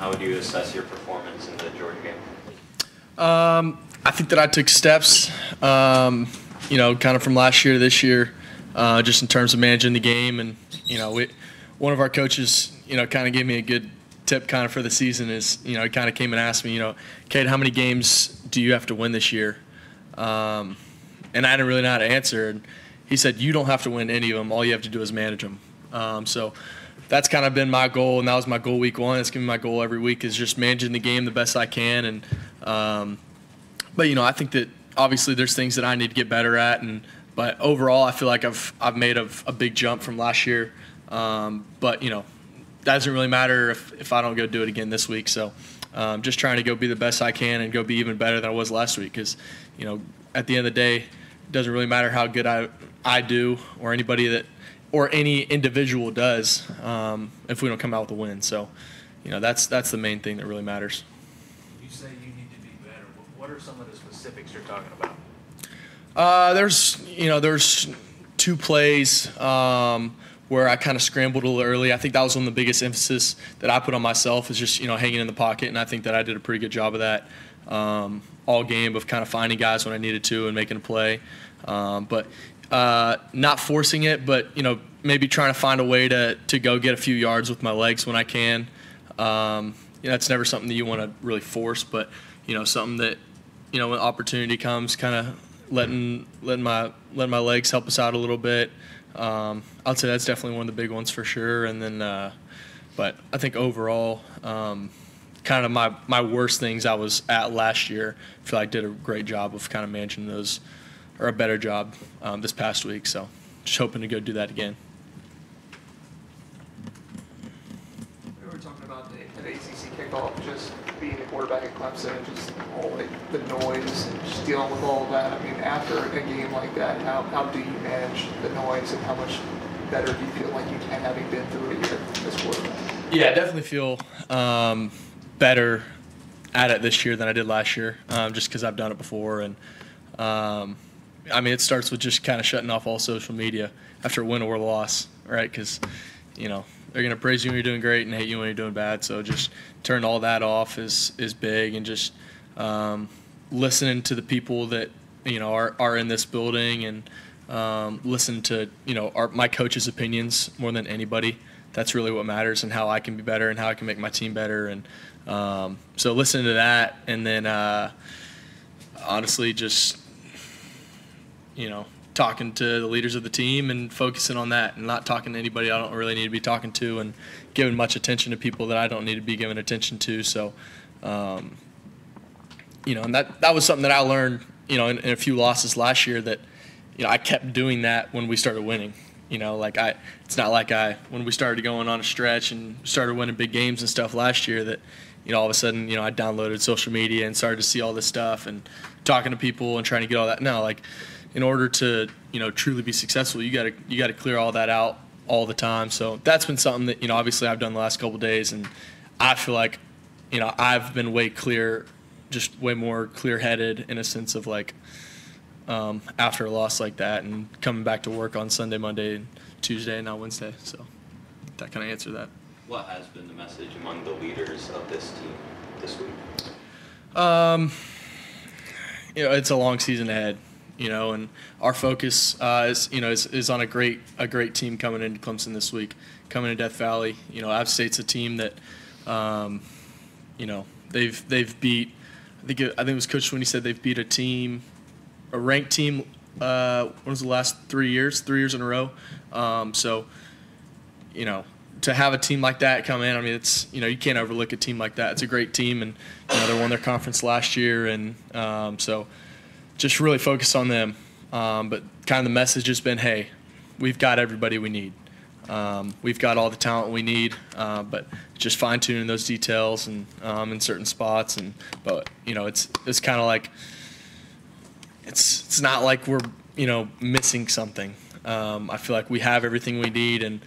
how would you assess your performance in the Georgia game? I think that I took steps, kind of from last year to this year, just in terms of managing the game. And, one of our coaches, kind of gave me a good tip kind of for the season is, he kind of came and asked me, Cade, how many games do you have to win this year? And I didn't really know how to answer. And he said, you don't have to win any of them. All you have to do is manage them. So that's kind of been my goal, and that was my goal week one. It's going to be my goal every week is just managing the game the best I can. And but I think that obviously there's things that I need to get better at. But overall, I feel like I've made a big jump from last year. But that doesn't really matter if I don't go do it again this week. So just trying to go be the best I can and go be even better than I was last week. Because at the end of the day, it doesn't really matter how good I do or anybody or any individual does if we don't come out with a win. So that's the main thing that really matters. You say you need to be better. What are some of the specifics you're talking about? There's two plays where I kind of scrambled a little early. I think that was one of the biggest emphasis that I put on myself is just hanging in the pocket, and I think that I did a pretty good job of that all game of kind of finding guys when I needed to and making a play. But not forcing it, but maybe trying to find a way to go get a few yards with my legs when I can. It's never something that you want to really force, but something that when opportunity comes, kind of letting my legs help us out a little bit. I'd say that's definitely one of the big ones for sure. And then, but I think overall, kind of my worst things I was at last year, I feel like I did a great job of kind of managing those, or a better job this past week. So just hoping to go do that again. We were talking about the ACC kickoff, just being a quarterback at Clemson and just all the noise and just dealing with all of that. I mean, after a game like that, how do you manage the noise and how much better do you feel like you can having been through a year as quarterback? Yeah, I definitely feel better at it this year than I did last year, just because I've done it before. And it starts with just kind of shutting off all social media after a win or a loss, right? Because, they're going to praise you when you're doing great and hate you when you're doing bad. So just turn all that off is big, and just listening to the people that, are in this building and listen to, my coach's opinions more than anybody. That's really what matters, and how I can be better and how I can make my team better. And so listening to that, and then honestly just, talking to the leaders of the team and focusing on that and not talking to anybody I don't really need to be talking to, and giving much attention to people that I don't need to be giving attention to. So, and that was something that I learned, in a few losses last year that, I kept doing that when we started winning. It's not like when we started going on a stretch and started winning big games and stuff last year that, all of a sudden, I downloaded social media and started to see all this stuff and talking to people and trying to get all that. No, in order to, truly be successful, you got to clear all that out all the time. So that's been something that, obviously I've done the last couple of days, and I feel like, I've been way more clear-headed in a sense of after a loss like that and coming back to work on Sunday, Monday, and Tuesday, and now Wednesday. So that kind of answered that. What has been the message among the leaders of this team this week? It's a long season ahead. And our focus is on a great team coming into Clemson this week, coming to Death Valley. App State's a team that, they've beat. I think it was Coach Swinney said they've beat a ranked team. What was the last 3 years? 3 years in a row. So, to have a team like that come in, it's you can't overlook a team like that. It's a great team, and they won their conference last year, and so. Just really focus on them. But kind of the message has been, hey, we've got everybody we need. We've got all the talent we need, but just fine-tuning those details and in certain spots. But it's kind of like it's not like we're missing something. I feel like we have everything we need, and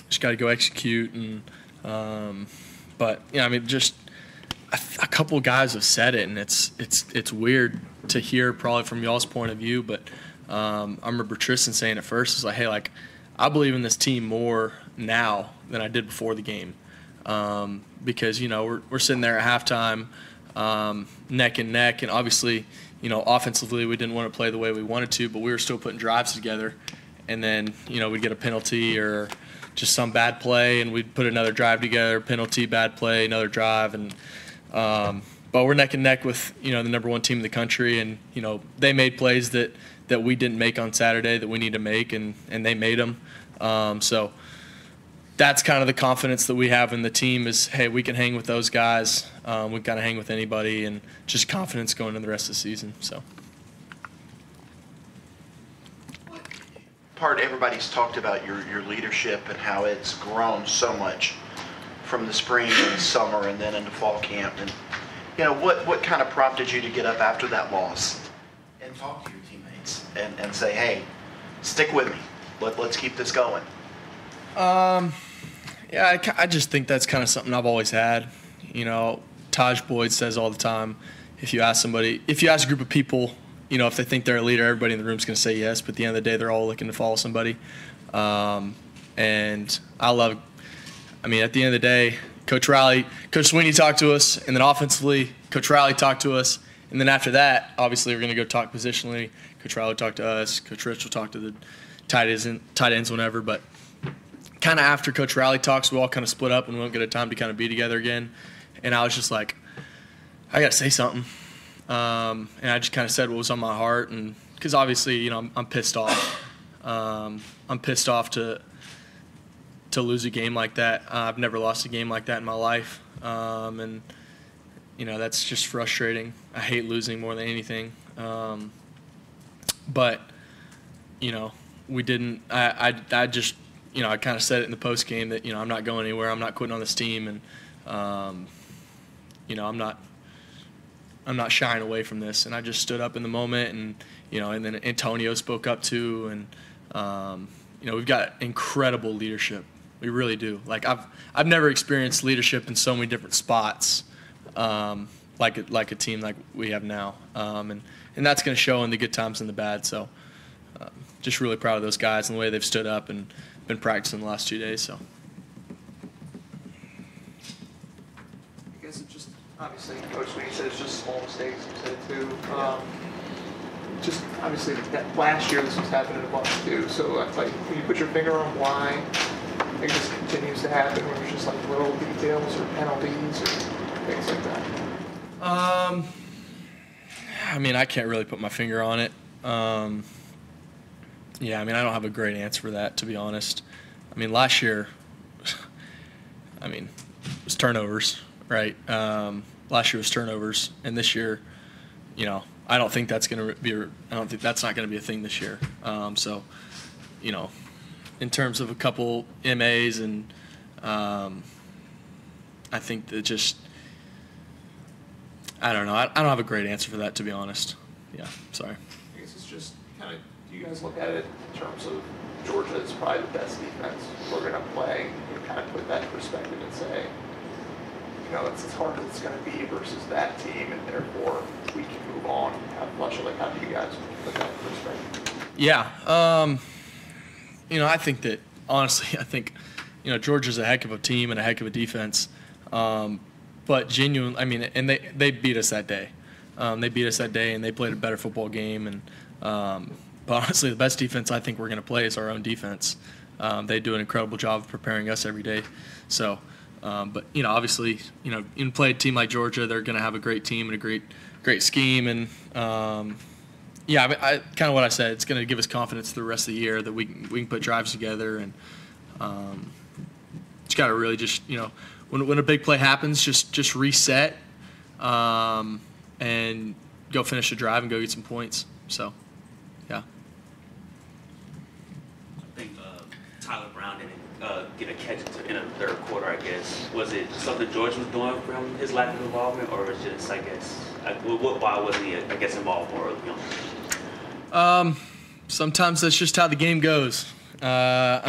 just got to go execute. And but just. A couple of guys have said it, and it's weird to hear probably from y'all's point of view, but I remember Tristan saying it first. It's like, hey, I believe in this team more now than I did before the game. because, we're sitting there at halftime neck and neck, and obviously, offensively we didn't want to play the way we wanted to, but we were still putting drives together. And then, we'd get a penalty or just some bad play, and we'd put another drive together, penalty, bad play, another drive. And but we're neck and neck with, the number one team in the country, and, they made plays that we didn't make on Saturday that we need to make, and they made them. So that's kind of the confidence that we have in the team is, hey, we can hang with those guys. We've got to hang with anybody, and just confidence going into the rest of the season. So. Part everybody's talked about your leadership and how it's grown so much from the spring and summer and then into fall camp. And what kind of prompted you to get up after that loss and talk to your teammates and say, hey, stick with me, let's keep this going? Yeah, I just think that's kind of something I've always had. Taj Boyd says all the time, if you ask a group of people, if they think they're a leader, everybody in the room is going to say yes. But at the end of the day, they're all looking to follow somebody. And at the end of the day, Coach Sweeney talked to us, and then offensively, Coach Riley talked to us. And then after that, obviously, we're going to go talk positionally. Coach Riley talked to us. Coach Rich will talk to the tight ends whenever. But kind of after Coach Riley talks, we all kind of split up and we won't get a time to kind of be together again. And I was just like, I got to say something. And I just kind of said what was on my heart, and because obviously, I'm pissed off. I'm pissed off to lose a game like that. I've never lost a game like that in my life, and that's just frustrating. I hate losing more than anything. But we didn't. I just I kind of said it in the post game that I'm not going anywhere. I'm not quitting on this team, and I'm not shying away from this. And I just stood up in the moment, and then Antonio spoke up too, and we've got incredible leadership. We really do. Like I've never experienced leadership in so many different spots, like a team like we have now, and that's going to show in the good times and the bad. So just really proud of those guys and the way they've stood up and been practicing the last 2 days. So. I guess it's just, obviously, Coach Sweeney said it's just small mistakes, you said too. Just obviously, that last year this was happening a bunch too. So, like, can you put your finger on why it just continues to happen, where it's just like little details or penalties or things like that? I can't really put my finger on it. I don't have a great answer for that, to be honest. Last year, it was turnovers, right? Last year was turnovers, and this year, I don't think that's going to be. I don't think that's not going to be a thing this year. In terms of a couple MAs, and I think that just, I don't know. I don't have a great answer for that, to be honest. Yeah, sorry. I guess it's just kind of, do you guys look at it in terms of Georgia is probably the best defense we're going to play, and kind of put that in perspective and say, it's as hard as it's going to be versus that team, and therefore we can move on. How do you guys put that in perspective? Yeah. I think that, honestly, Georgia's a heck of a team and a heck of a defense. But genuinely, and they beat us that day. They beat us that day, and they played a better football game. And but honestly, the best defense I think we're going to play is our own defense. They do an incredible job of preparing us every day. So, but obviously, you play a team like Georgia, they're going to have a great team and a great scheme. And I kind of what I said. It's going to give us confidence the rest of the year that we can put drives together, and just got to really just when a big play happens, just reset and go finish the drive and go get some points. So, yeah. I think Tyler Brown didn't get a catch in the third quarter, I guess. Was it something George was doing from his lack of involvement, or was it just, I guess, why wasn't he, involved more early on? Sometimes that's just how the game goes. Look at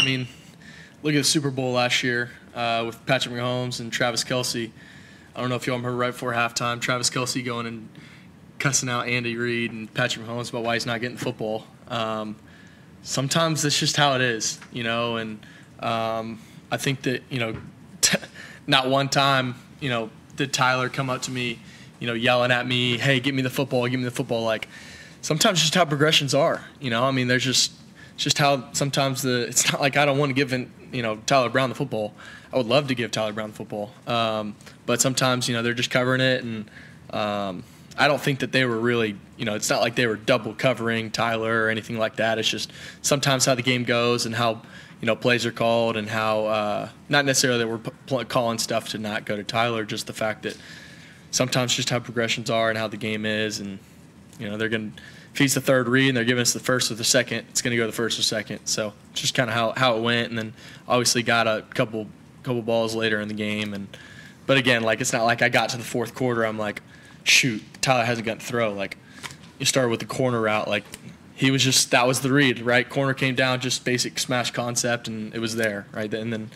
the Super Bowl last year with Patrick Mahomes and Travis Kelce. I don't know if y'all remember right before halftime, Travis Kelce going and cussing out Andy Reid and Patrick Mahomes about why he's not getting football. Sometimes that's just how it is, and I think that, not one time, did Tyler come up to me, yelling at me, hey, give me the football, give me the football. Like, sometimes just how progressions are, I mean, there's just how sometimes it's not like I don't want to give Tyler Brown the football. I would love to give Tyler Brown the football. But sometimes, they're just covering it, and I don't think that they were really, it's not like they were double covering Tyler or anything like that. It's just sometimes how the game goes and how, plays are called, and how not necessarily that we're calling stuff to not go to Tyler, just the fact that sometimes just how progressions are and how the game is. And, they're going to, if he's the third read and they're giving us the first or the second, it's going to go the first or second. So it's just kind of how it went. And then obviously got a couple balls later in the game. But again, like, it's not like I got to the fourth quarter, I'm like, shoot, Tyler hasn't got to throw. Like, you started with the corner route. Like, that was the read, right? Corner came down, just basic smash concept, and it was there, right? And then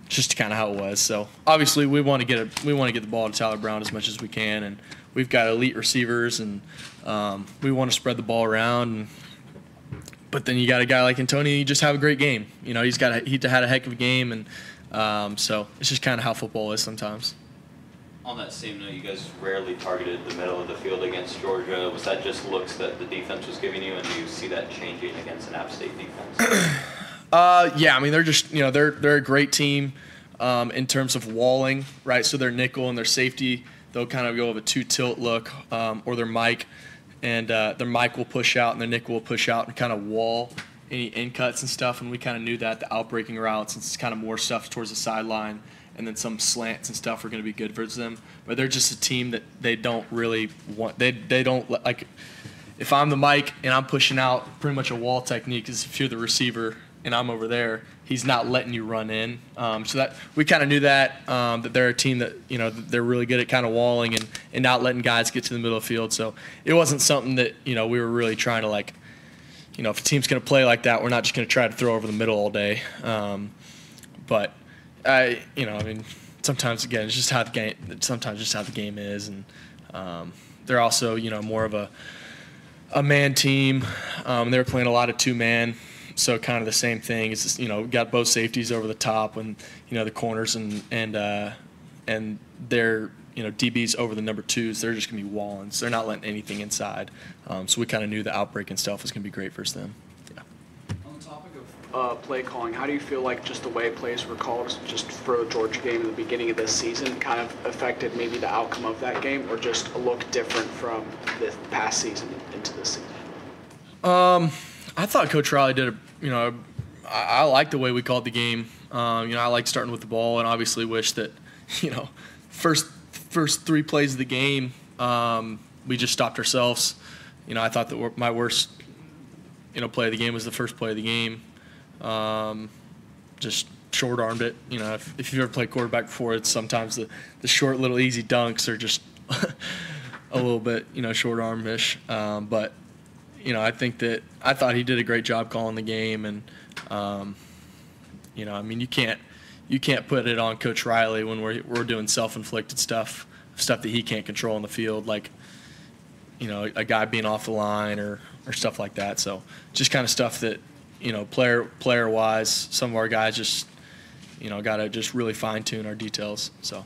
just kind of how it was. So obviously we want to get the ball to Tyler Brown as much as we can, and we've got elite receivers, and we want to spread the ball around. But then you got a guy like Antonio, you just have a great game. He had a heck of a game, and so it's just kind of how football is sometimes. On that same note, you guys rarely targeted the middle of the field against Georgia. Was that just looks that the defense was giving you, and do you see that changing against an App State defense? Yeah, I mean, they're just, they're a great team in terms of walling, right? So their nickel and their safety, they'll kind of go with a two-tilt look, or their Mike, and their Mike will push out and their nickel will push out and kind of wall any in cuts and stuff. And we kind of knew that the outbreaking routes, it's kind of more stuff towards the sideline, and then some slants and stuff are going to be good for them. But they're just a team that they don't really want. They don't like. If I'm the Mike and I'm pushing out, pretty much a wall technique is if you're the receiver and I'm over there, he's not letting you run in. So that we kind of knew that they're a team that they're really good at kind of walling and not letting guys get to the middle of the field. So it wasn't something that we were really trying to like. If a team's going to play like that, we're not just going to try to throw over the middle all day. But I mean, sometimes again, it's just how the game. Sometimes just how the game is, and they're also more of a man team. They were playing a lot of two-man, so kind of the same thing. It's just, got both safeties over the top, and the corners and their DBs over the number twos. They're just gonna be walling. So they're not letting anything inside. So we kind of knew the outbreak and stuff was gonna be great for them. On the topic of play calling, how do you feel like just the way plays were called just for the Georgia game in the beginning of this season kind of affected maybe the outcome of that game, or just a look different from the past season into this season? I thought Coach Riley did I like the way we called the game. I like starting with the ball, and obviously wish that first 3 plays of the game we just stopped ourselves. I thought that my worst play of the game was the first play of the game. Just short-armed it. If you've ever played quarterback before, it's sometimes the short little easy dunks are just a little bit short-arm-ish. But I think that I thought he did a great job calling the game, and I mean, you can't put it on Coach Riley when we're doing self-inflicted stuff that he can't control on the field, like a guy being off the line or stuff like that. So just kind of stuff that player wise, some of our guys just got to just really fine-tune our details. So,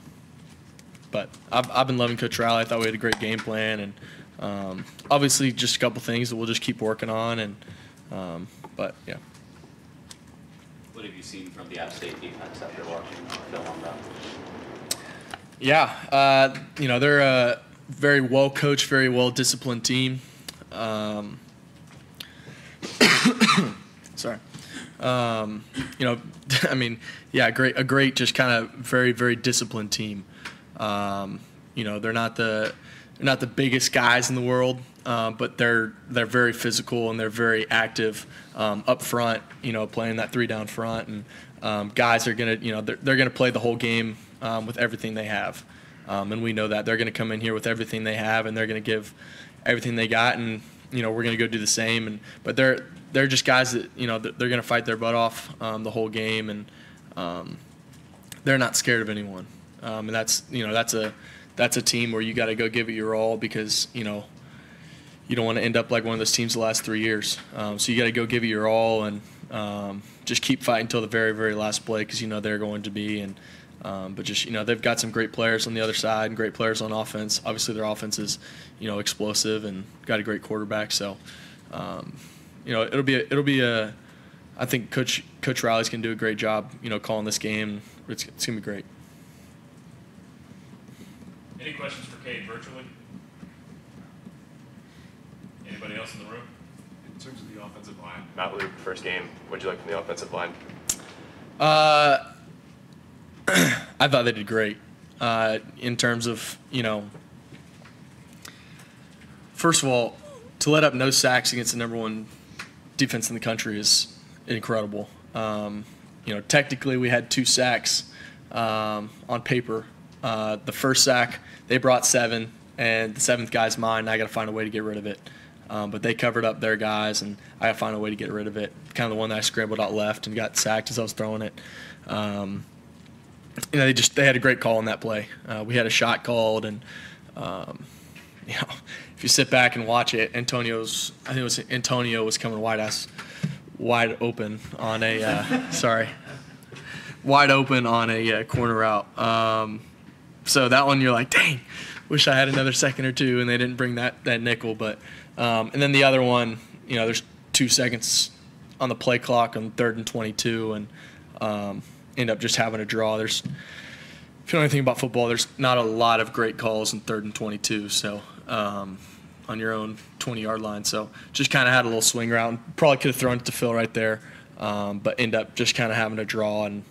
but I've been loving Coach Riley. I thought we had a great game plan, and obviously just a couple things that we'll just keep working on. And but yeah. What have you seen from the App State defense after watching film on them? Yeah, they're a very well coached, very well disciplined team. Sorry. I mean, yeah, a great, just kind of very, very disciplined team. They're not the biggest guys in the world, but they're very physical and they're very active up front. Playing that 3 down front, and guys are gonna, they're gonna play the whole game with everything they have, and we know that they're gonna come in here with everything they have, and they're gonna give everything they got, and we're gonna go do the same. But they're just guys that they're gonna fight their butt off the whole game, and they're not scared of anyone, and that's a team where you got to go give it your all, because you don't want to end up like one of those teams the last 3 years. So you got to go give it your all, and just keep fighting until the very, very last play, because they're going to be. And But just, they've got some great players on the other side and great players on offense. Obviously, their offense is, explosive and got a great quarterback. So, it'll be a. I think Coach Riley's going to do a great job, calling this game. It's going to be great. Any questions for Cade virtually? Anybody else in the room? In terms of the offensive line, Matt Luke, first game, what'd you like from the offensive line? I thought they did great. In terms of, first of all, to let up no sacks against the number one defense in the country is incredible. Technically we had 2 sacks on paper. The first sack, they brought 7, and the 7th guy's mine, and I got to find a way to get rid of it. But they covered up their guys, and I got to find a way to get rid of it. Kind of the one that I scrambled out left and got sacked as I was throwing it. They had a great call on that play. We had a shot called, and if you sit back and watch it, Antonio was coming wide open on a wide open on a corner route. So that one you're like, dang, wish I had another second or two, and they didn't bring that nickel. But and then the other one, there's 2 seconds on the play clock on 3rd and 22, and end up just having a draw. If you know anything about football, there's not a lot of great calls in 3rd and 22. So on your own 20-yard line. So just kind of had a little swing route. Probably could have thrown it to Phil right there, but end up just kind of having a draw, and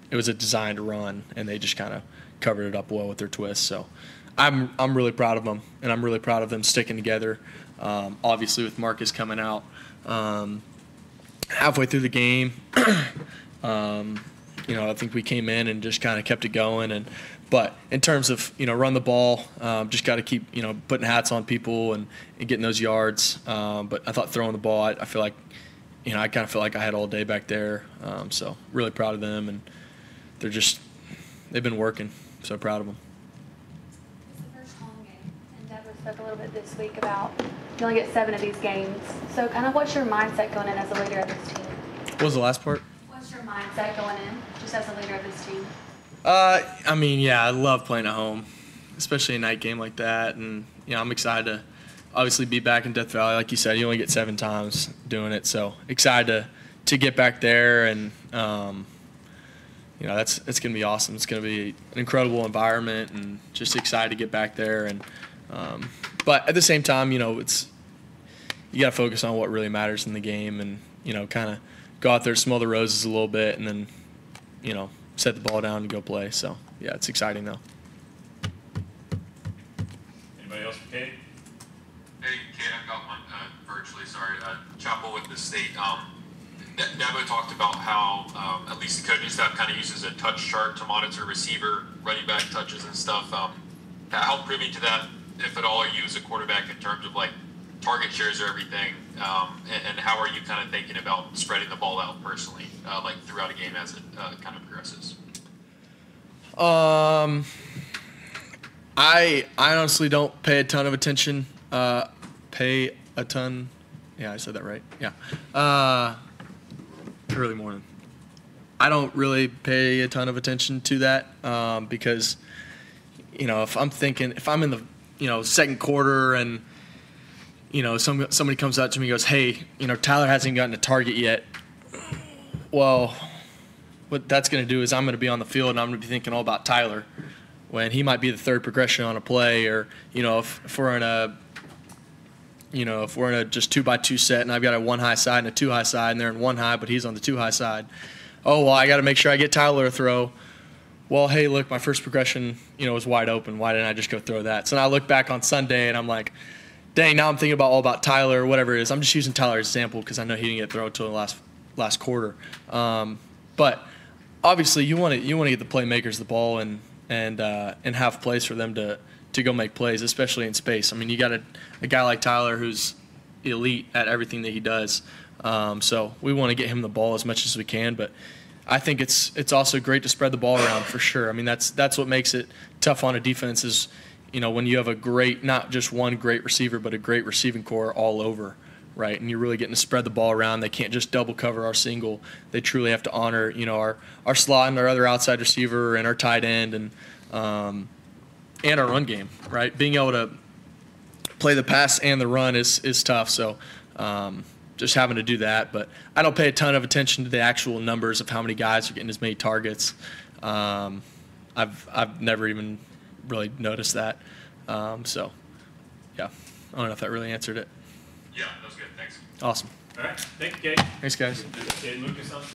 it was a designed run, and they just kind of covered it up well with their twist. So I'm really proud of them, and I'm really proud of them sticking together. Obviously with Marcus coming out halfway through the game, I think we came in and just kind of kept it going. But in terms of, run the ball, just got to keep, putting hats on people and getting those yards. But I thought throwing the ball, I feel like, I kind of feel like I had all day back there. So really proud of them, and they've been working. So proud of them. It's the first home game, and Deborah spoke a little bit this week about you only get 7 of these games. So kind of what's your mindset going in as a leader of this team? What was the last part? What's your mindset going in just as a leader of this team? I love playing at home, especially a night game like that. And, I'm excited to obviously be back in Death Valley. Like you said, you only get 7 times doing it. So excited to get back there, and, it's going to be awesome. It's going to be an incredible environment, and just excited to get back there. And but at the same time, you got to focus on what really matters in the game, and, kind of go out there, smell the roses a little bit, and then, set the ball down and go play. So, yeah, it's exciting though. Anybody else for Cade? Hey, Cade, I've got one virtually, sorry. Chapel with the state. Dabo talked about how at least the coaching staff kind of uses a touch chart to monitor receiver, running back touches and stuff. How privy to that, if at all, are you as a quarterback in terms of like target shares or everything? And how are you kind of thinking about spreading the ball out personally, like throughout a game as it kind of progresses? I honestly don't pay a ton of attention. Yeah, I said that right. Yeah. Early morning. I don't really pay a ton of attention to that because, if I'm in the, second quarter and, somebody comes up to me and goes, hey, Tyler hasn't gotten a target yet. Well, what that's going to do is I'm going to be on the field and I'm going to be thinking all about Tyler when he might be the 3rd progression on a play, or, if we're in a, if we're in a just 2x2 set and I've got a 1 high side and a 2 high side and they're in 1 high, but he's on the 2 high side. Oh, well, I got to make sure I get Tyler a throw. Well, hey, look, my first progression, was wide open. Why didn't I just go throw that? So now I look back on Sunday and I'm like, dang, now I'm thinking all about Tyler or whatever it is. I'm just using Tyler as an example because I know he didn't get thrown until the last quarter. But obviously you want to get the playmakers the ball and have plays for them to go make plays, especially in space. I mean, you got a guy like Tyler who's elite at everything that he does. So we want to get him the ball as much as we can, but I think it's also great to spread the ball around for sure. I mean, that's what makes it tough on a defense is, when you have a great, not just one great receiver, but a great receiving core all over. right? And you're really getting to spread the ball around. They can't just double cover our single. They truly have to honor, our slot and our other outside receiver and our tight end and our run game, right? Being able to play the pass and the run is tough. So just having to do that. But I don't pay a ton of attention to the actual numbers of how many guys are getting as many targets. I've never even really noticed that. So, yeah, I don't know if that really answered it. Yeah, that was good. Thanks. Awesome. All right. Thank you, Cade. Thanks, guys. Cade Lucas on